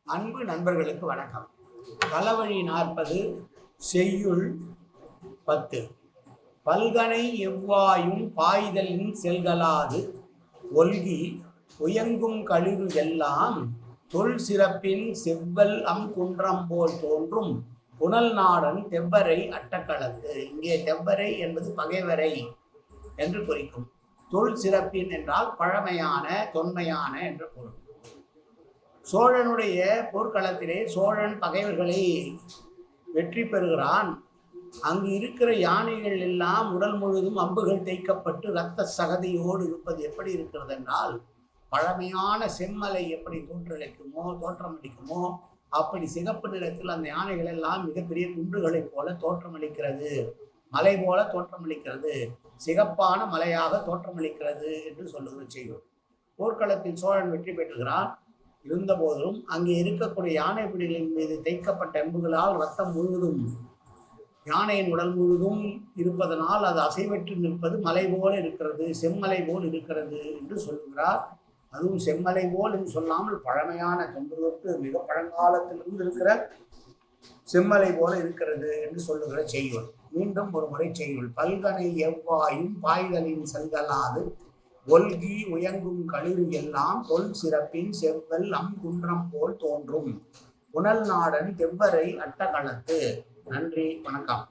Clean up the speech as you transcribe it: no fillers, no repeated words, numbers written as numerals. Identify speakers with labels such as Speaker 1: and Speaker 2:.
Speaker 1: அன்பு நண்பர்களுக்கு வணக்கம். களவழி 40 செய்யுள் 10. பல்கனை எவ்வாயும் பாய்தலின் செல்கலாது ஒல்கி உயங்கும் களிறு எல்லாம் தொல் சிறப்பின் செவ்வல் குன்றம் போல் தோன்றும் புனல் நாடன் தெவ்வரை அட்டக்களத்து. இங்கே தெவ்வரை என்பது பகைவரை என்று குறிக்கும். தொல் சிறப்பின் என்றால் பழமையான, தொன்மையான என்று பொருள். சோழனுடைய போர்க்களத்திலே சோழன் பகைவர்களை வெற்றி பெறுகிறான். அங்கு இருக்கிற யானைகள் எல்லாம் உடல் முழுதும் அம்புகள் தேய்க்கப்பட்டு இரத்த சகதியோடு இருப்பது எப்படி இருக்கிறது என்றால், பழமையான செம்மலை எப்படி தோற்றமளிக்குமோ அப்படி சிகப்பு நிறத்தில் அந்த யானைகள் எல்லாம் மிகப்பெரிய குன்றுகளைப் போல தோற்றமளிக்கிறது, மலை போல தோற்றமளிக்கிறது, சிகப்பான மலையாக தோற்றமளிக்கிறது என்று சொல்லுகிற செய்தி. போர்க்களத்தில் சோழன் வெற்றி பெற்றுகிறான். இருந்த போதிலும் அங்கே இருக்கக்கூடிய யானை பிடிகளின் மீது தைக்கப்பட்ட அம்புகளால் ரத்தம் முழுவதும், யானையின் உடல் முழுவதும் இருப்பதனால் அது அசைவற்று நிற்பது மலை போல இருக்கிறது, செம்மலை போல் இருக்கிறது என்று சொல்லுகிறார். அதுவும் செம்மலை போல் என்று சொல்லாமல் பழமையான தொன்று மிக பழங்காலத்திலிருந்து இருக்கிற செம்மலை போல இருக்கிறது என்று சொல்லுகிற செய்யுள். மீண்டும் ஒரு முறை செய்யுள். பல்கனை எவ்வாயும் பாய்தலின் செல்கலாது ஒல்கி உயங்கும் களிறு எல்லாம் தொல் சிறப்பின் செவ்வல் குன்றம் போல் தோன்றும் புனல் நாடன் தெவ்வரை அட்டக்களத்து. நன்றி, வணக்கம்.